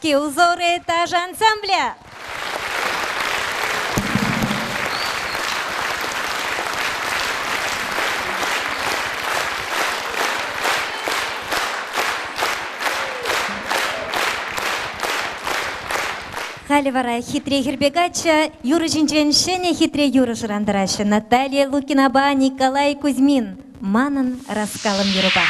Оплески узоры этаж ансамбля. Халивара хитре Хирбегача, Юра Жинженшене хитре Юра Жирандараща, Наталья Лукинаба, Николай Кузьмин, Манан раскалом Юруба.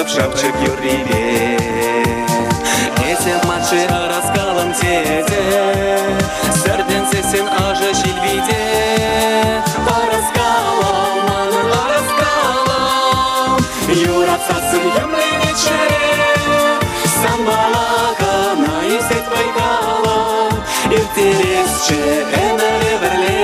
Шапчык юрибе, Этем матчы раскалым теде, Сәрден сесен ажы шилвиде. Араскалам, манын араскалам, Юратсасын емлене чере, Сан балаға наизет байкалам, Иртересче энере верле.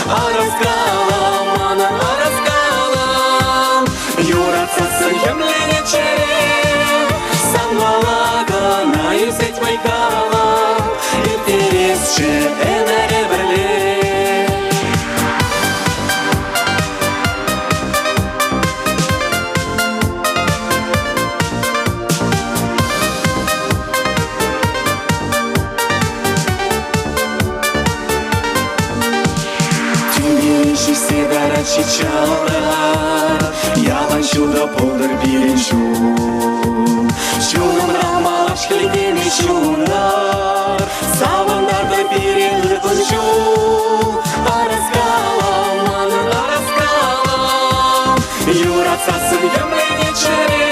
Араскалам, манын араскалам, Юратсасын емлене чере, Сан балаға наизет байкалам, Иртересче энере верле. Чичалар, ялан чудо полдыр биренчу, Чуным рамаш кледене чунар, Савандарды бирен ыргынчу. Араскалам, манын араскалам, Юратсасын емлене чере,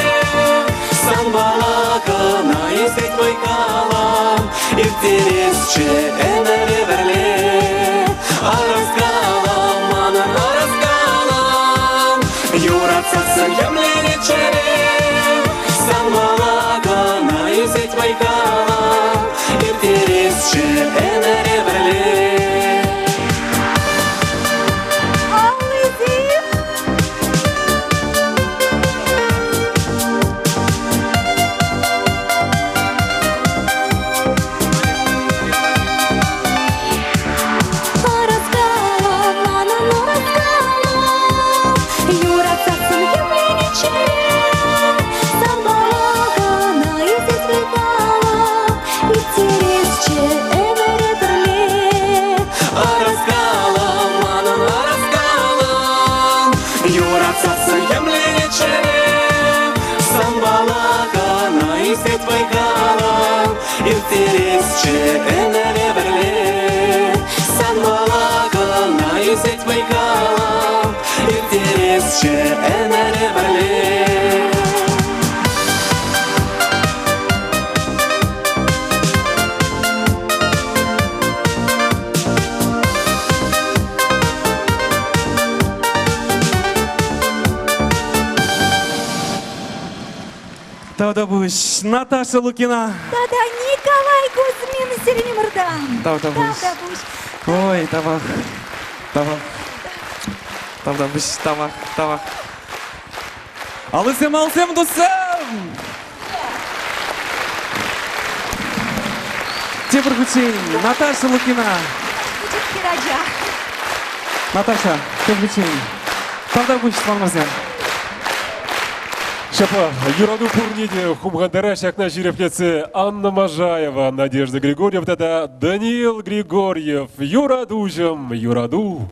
Сан балаға наизет байкалам, Иртересче энере верле. Араскалам, манын араскалам, Юратсасын емлене чере, Сан балаға наизет байкалам, Иртересче энере верле. Юратсасын емлене чере, Сан балаға наизет байкалам, Иртересче энере верле. Сан балаға наизет байкалам, Иртересче энере верле. Тавдабуш, Наташа Лукина. Да-да, Николай Кузьмин, Серенемырдан. Тавдабуш. Ой, тавах. Тавдабуш, тавах. Алысым, досым. Тепер Гучейн, Наташа Лукина. Наташа, тепер Гучейн. Тавдабуш, Ванмарзян. Шапа, юраду пурниде хумгандара шакна жирефлеце Анна Мажаева, Надежда Григорьев, да Даниил Григорьев, юрадужем, юраду.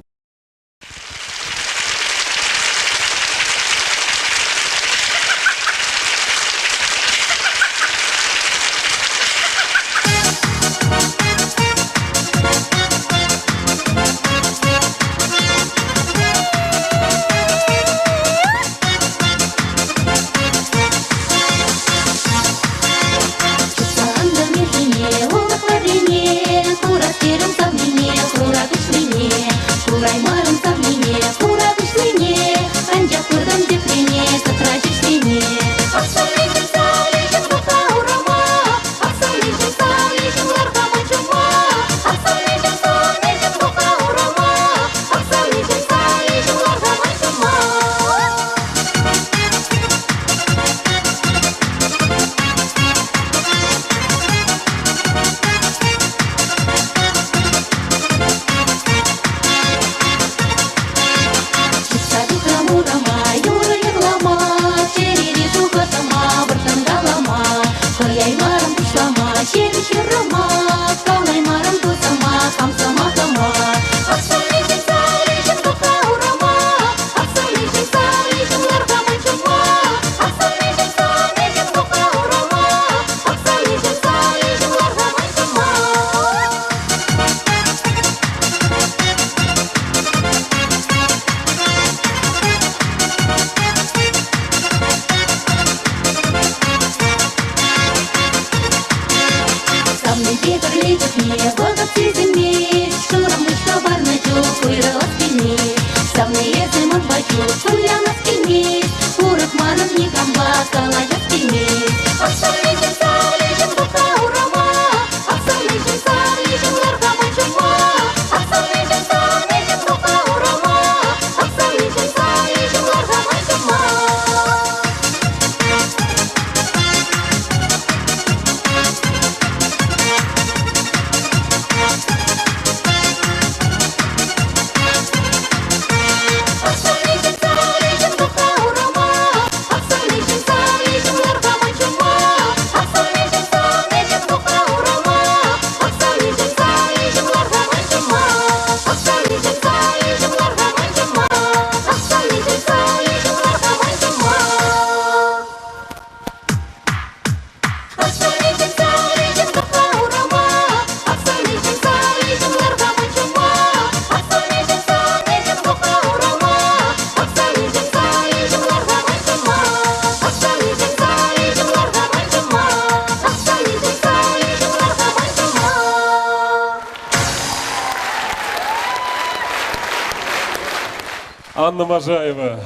Анна Мажаева,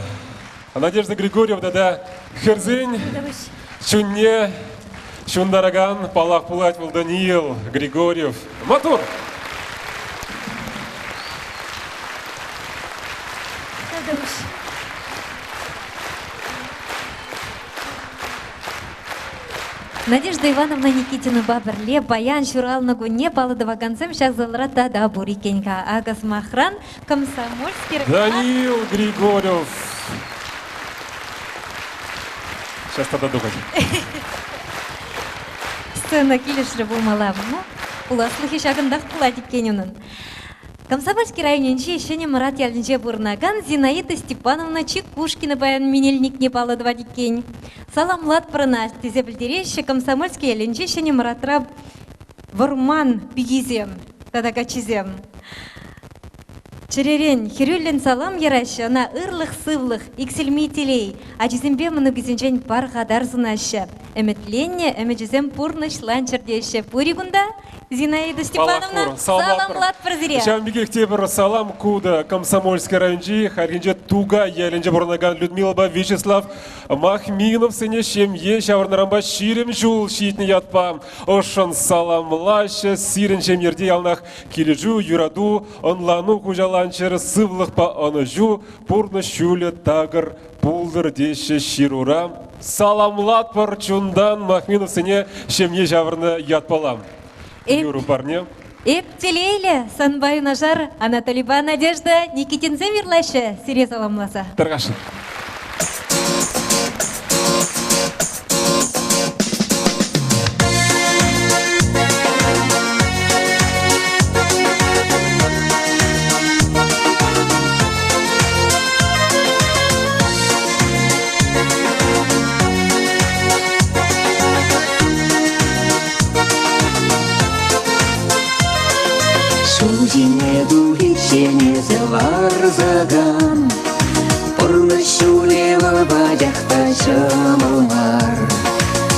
Надежда Григорьевна, да Херзень, Чунне, Чундараган, Палах Пулатвил, Даниил Григорьев. Матур! Надежда Ивановна Никитина Бабрле, Баян Шуралнагу не палыдова концем шахзалрата да бурикенька. Агас Махран, Комсомольский. Даниил Григорьев. Сейчас тогда думать. Сцена килешры булмалавну. Уласлыхи шагындах пулатик кенюнун. Комсомольский районенче ешене Марат ялінже бурнаган Зинаида Степановна Чекушкина баян минельник не палыдова дикень. Саламлат пранаш, тізе білдереше Комсомольский ялінже ешене Маратра варман бігизем, тадака чизем. Черерен, хирюлен салам ярашы, ана ырлых сывлых, иксельмителей, а чизембе мұны гізенжен пар ғадар зынашы. Әметленне, әмеджізем пурныш ланчыр деші. Пуригунда, Зинаида Степановна, саламлат празире. Шамбигекте бір салам куда Комсомольский районжи, харгенже туга, ялінже бұрнаган Людмила Вячеслав Махминов сене шемье, шаварнарамба ширем жул шиитне ятпам. Ошын саламлашы, сирен шемерде алнах кележу, юраду, онлану кужаланчыр, сывлық па оныжу, пурны шуле тагыр, пулдыр деші ширурам. Саламлат пар чундан Махминов сене шемье жаварны ятпалам. Юру парне. Эптелейле, Санбай Нажар, Анатолийба Надежда, Никитин Земирлаще, сире саламласа. Таргашы. Сенезе ларзаган Пурны шулева бадяхта шамалмар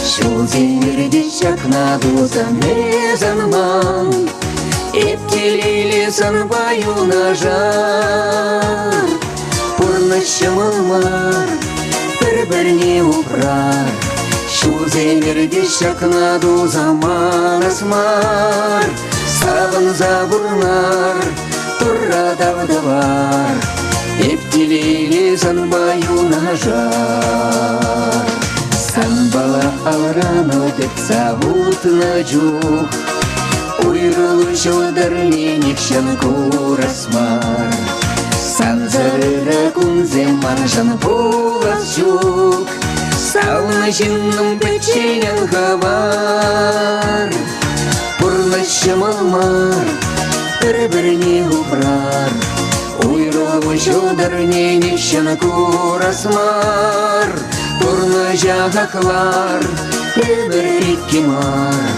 Шул земирде шакна дузан мезанман Эптелейле санбаю нажар Пурны шамалмар Бір-бірне упрар Шул земирде шакна дузаман асмар Сабын забурнар Турра давдавар Эптелейле санбаю нажар Санбала алрано деп савутна жух Уйрылы жолдар менекшен курасмар Санзарыра кунзем манжан булас жух Сауна жинным печенен хавар Пурны шамалмар Бір-бірне упрар Уйрылы жолдар менекшен курасмар Пурны жағақлар Бір иккемар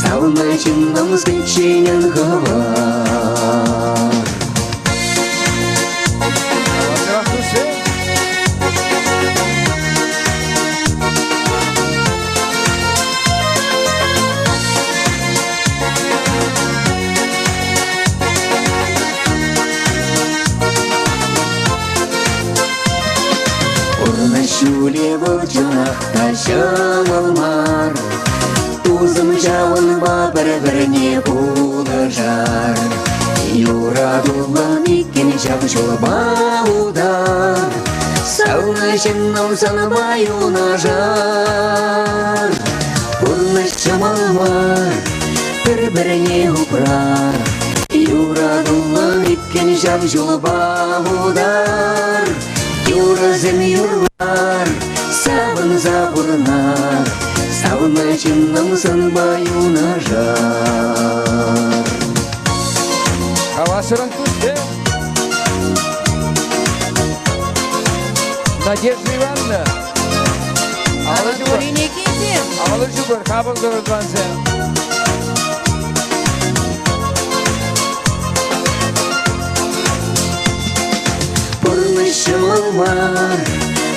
Сауна жинным печенен хавар Шуле болчынақта шамалмар Тузым жауынба бір-біріне булажар Юрадулан иккен жақ жолба удар Сауна жиннау санбаю нажар Пурны шамалмар бір-біріне упрар Юрадулан иккен жақ жолба удар Юразым юрлар, сабын забурнар, Сауна жинным санбаю нажар. Хавасырын күшті. Надежда Ивановна. Алып жүгір, қабылды өтвансы. Шамалмар,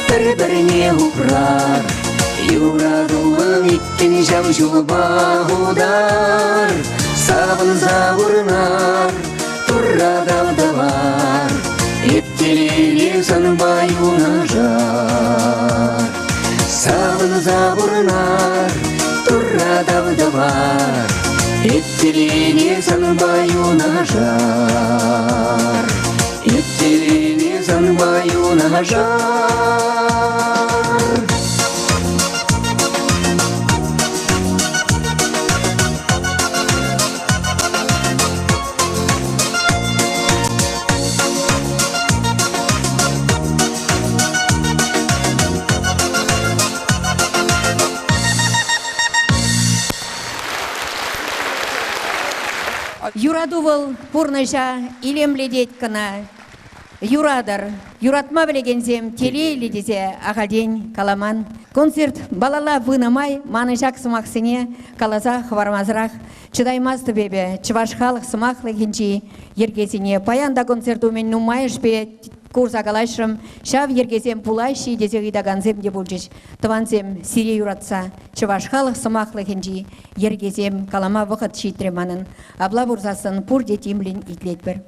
бір-біріне упрар Юрадулан иккен жау жолба удар Сабын забурнар, турра давдавар Эптелейле санбаю нажар Сабын забурнар, турра давдавар Эптелейле санбаю нажар Эптелейле санбаю нажар Юрадувал пурныжа илемледет кына. Юрадар, юратма білегензем телейлі дезе ағаден каламан. Концерт балала вынымай, маныжак сымақсыне калаза хвармазырақ. Чыдаймазды бебе, чываш халық сымақлы кенчи ергезіне. Паянда концерту мен нумайыш бе курс агалайшырым, шав ергезем пулайши дезе ғидаганзем де бұлжыш. Тыванзем сире юратса, чываш халық сымақлы кенчи ергезем калама вақыт шитреманын. Абла бұрзасын пұр детимлін итлет бір.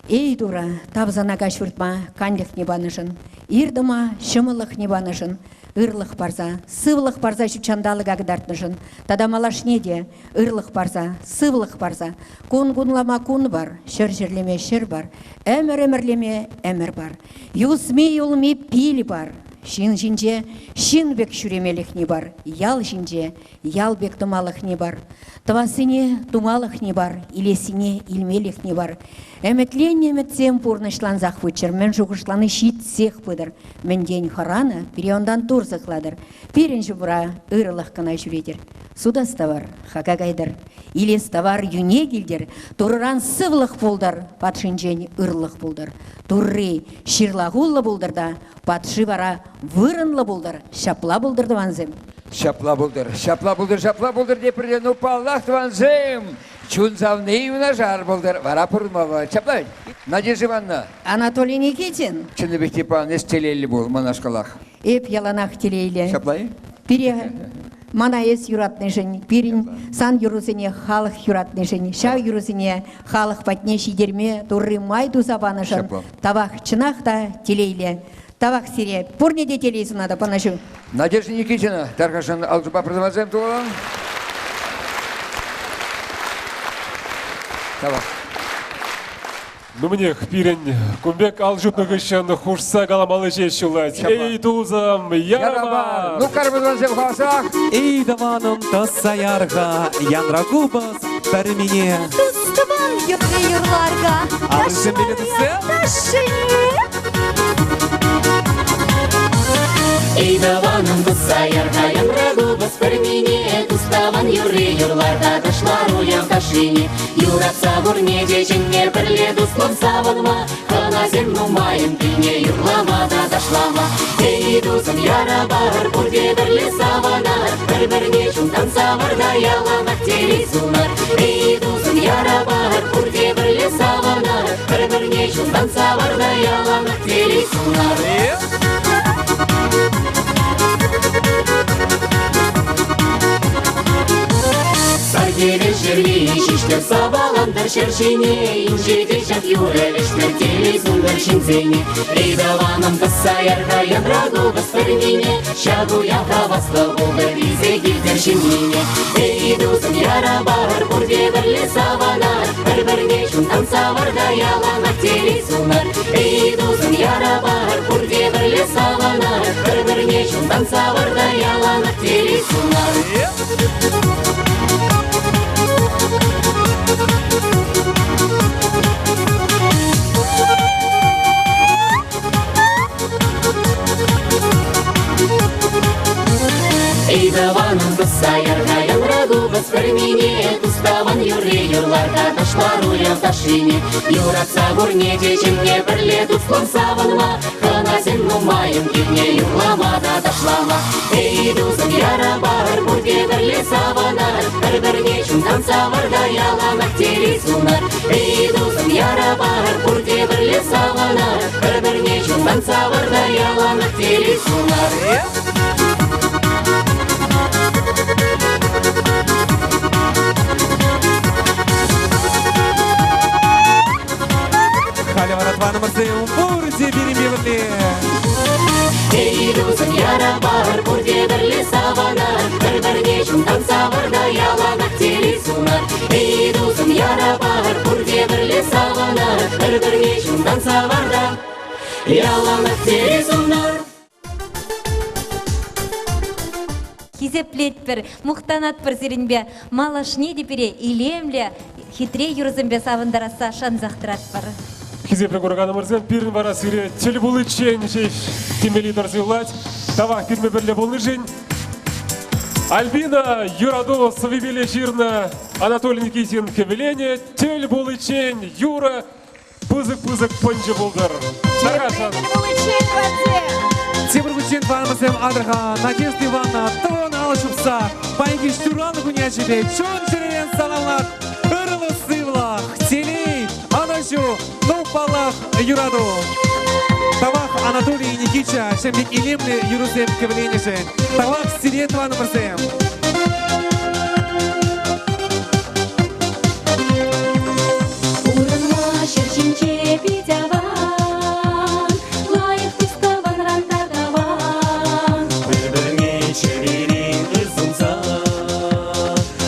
Эй, дура, табзанага шүртма, канлық небанышын. Ирдыма, шымылық небанышын. Ырлық барза, сывлық барза шүчандалы гагдартнышын. Тадамалаш неде, ырлық барза, сывлық барза. Кун-кунлама кун бар, шыр-жырлеме шыр бар. Әмір-әмірлеме әмір бар. Юсми-юлми пили бар. Шин-жинже, шин-бек шүремелік не бар. Ял-жинже, ял-бек тумалық не бар. Тывасыне тумалық не бар, илесіне илмелік не бар. Әмітлен әмітсем пұрнышланзақ вычыр, мен жұғышланы шит сех бұдыр. Мен ден хораны периондан тур зықладыр. Перен жұбыра ұрылық қына жүредір. Судаставар, хакагайдыр. Илеставар юне келдер, тұрыран сывлық болдар, патшынжен ұрлық болдар. Турры ширлағулы болдырда, патшы бара вырынлы болдар, шапла болдырды ванзым. Шапла бұлдыр, шапла бұлдыр, шапла бұлдыр депірден ұпаллақ ванзым. Чунсав неймина жар болдыр. Варапурмава. Чаплай. Надежда Ивановна. Анатолий Никитин. Чыныбек Степан эстелели бол манашкалах. Эп яланах телейле. Чаплай. Пире манаес юратный жень. Пирин сан юрусыне халық юратный жень. Шау юрусыне халық патне шидерме турры май тузабаны жын. Шапла. Тавах чынах та телейле. Тавах сире. Пурне де телейсу надо понашу. Надежда Никитина. Таркашын алжыпа продавазем туалам. Давай. Ну мне пирен кумбек алжутны гышын хушса галамалы жешулать. Эй тузам ярабар. Ну карбазем хасах. Ей даваным тасса ярға, янра губас пәрмене. Туставан юры юрларга. Алышын беле түсем? Эй, даваным туса ярға, янра губас пәрмене. Туставан юры юрларга, ташлар уям ташине. Юратса бурне деченне бірле дуслым савынма. Қаназем мұмайын пине юрламада ташлама. Эй, дусым ярабар, бурде бірле саванар. Бір-бірне чунтан саварда яланақ телесунар. Эй, дусым ярабар, бурде бірле саванар. Бір-бірне чунтан саварда яланақ телесунар. Саргелі жерлі шиштер сабаландар шершене. Инжеде жақ юреліштер телесундар шинзене. Эй, даваным тыса ярға янра губас пәрмене. Шагу яқа басты бұлды бизе келдер шинене. Эй, дусым ярабар, бурде бірле саванар. Бір-бірне чунтан саварда яланақ телесунар. Эй, дусым ярабар, бурде бірле саванар. Бір-бірне чунтан саварда яланақ телесунар. Эй, даваным тыса ярға янра губас пәрмене. Туставан юры юрларга, ташлар уям ташине. Юратса бурне деченне бірле туслым савынма. Қаназен мұмайын кевне юрламада ташлама. Эй, дусым ярабар, бурде бірле саванар. Бір-бірне чунтан саварда яланақ телесунар. Эй, дусым ярабар, бурде бірле саванар. Бір-бірне чунтан саварда яланақ телесунар. Халі варатваны мырзым, бурде берем бевірле. Эй, дусым ярабар, бурде бірле саванар. Бір-бірне чунтан саварда яланақ телесунар. Эй, дусым ярабар, бурде бірле саванар. Бір-бірне чунтан саварда яланақ телесунар. Кизеплет бір, мұқтанат бір зерінбе, малашне депере, илемле, хитре юрызымбе савындараса шанзақтырат бар. Хизепре көрганы мырзем пирин бара сире тел булы чен шеш темели дорзылать. Тавах пирме бірле болны жень. Альбина Юраду свибеле жирна. Анатолий Никитин кевелене. Тел булы чен Юра пызык-пызык пынжы болдыр. Тарашан. Темір күтчен фанымызым адырға, Надежда Ивановна, тұғын алышыпса, пайги штураны күнячеде, чон жүрен саламлат, ұрылы сывлақ, телей, анашу, нұпалақ юраду. Тавах Анатолий Никитча, шемдік илемлі юрузем кевеленешен. Тавах сирет фанымызым. Урынма шершенче битяван. Лайық туставан рандадаван. Бір-біріне чеберен ызынса,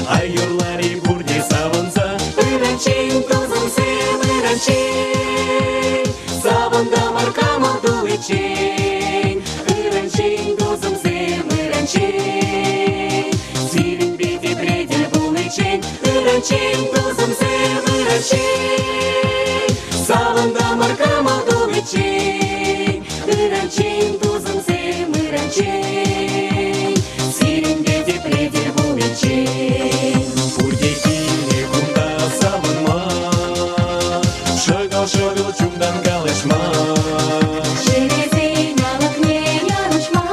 айырлары бурде савынса. Ыранчен тозынсем ыранчен. Савында маркама дуычен. Ыранчен тозынсем ыранчен. Сирин бете бредер булычен. Ыранчен тозынсем ыранчен. Савында маркама дуычен. Ыранчен тозынсем ыранчен. Сирин бете бредер булычен. Бурде кине кунда савынма, шыгал чумдан галышма. Железей налыкне янышма.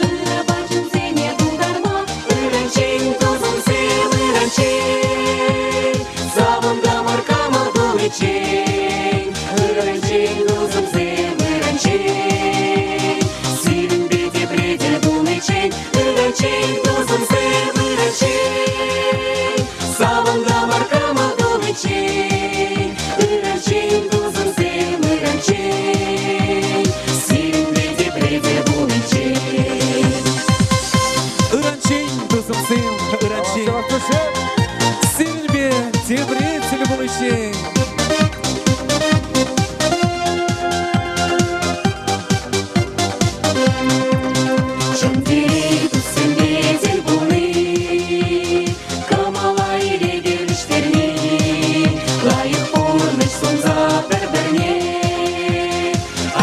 Ырабачын сене булдарма. Ыранчен тозынсем ыранчен. öğrençin Öğrençin kızım sen öğrençin Sevin bedi bredi dun için Öğrençin kızım sen öğrençin Savunda markama dun için Öğrençin kızım sen öğrençin Sevin bedi bredi dun için Öğrençin kızım sen öğrençin Sevin be tebreteli bul için Çönteri tutsun bezel bunu Kamala ile gelişlerini Layık olmuş sonza birbirine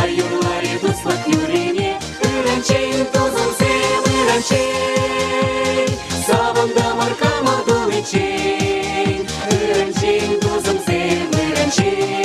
Ayyurları tuslak yüreğine Öğrençin tozun sev öğrençin Savunda markama dolu için Öğrençin tozun sev öğrençin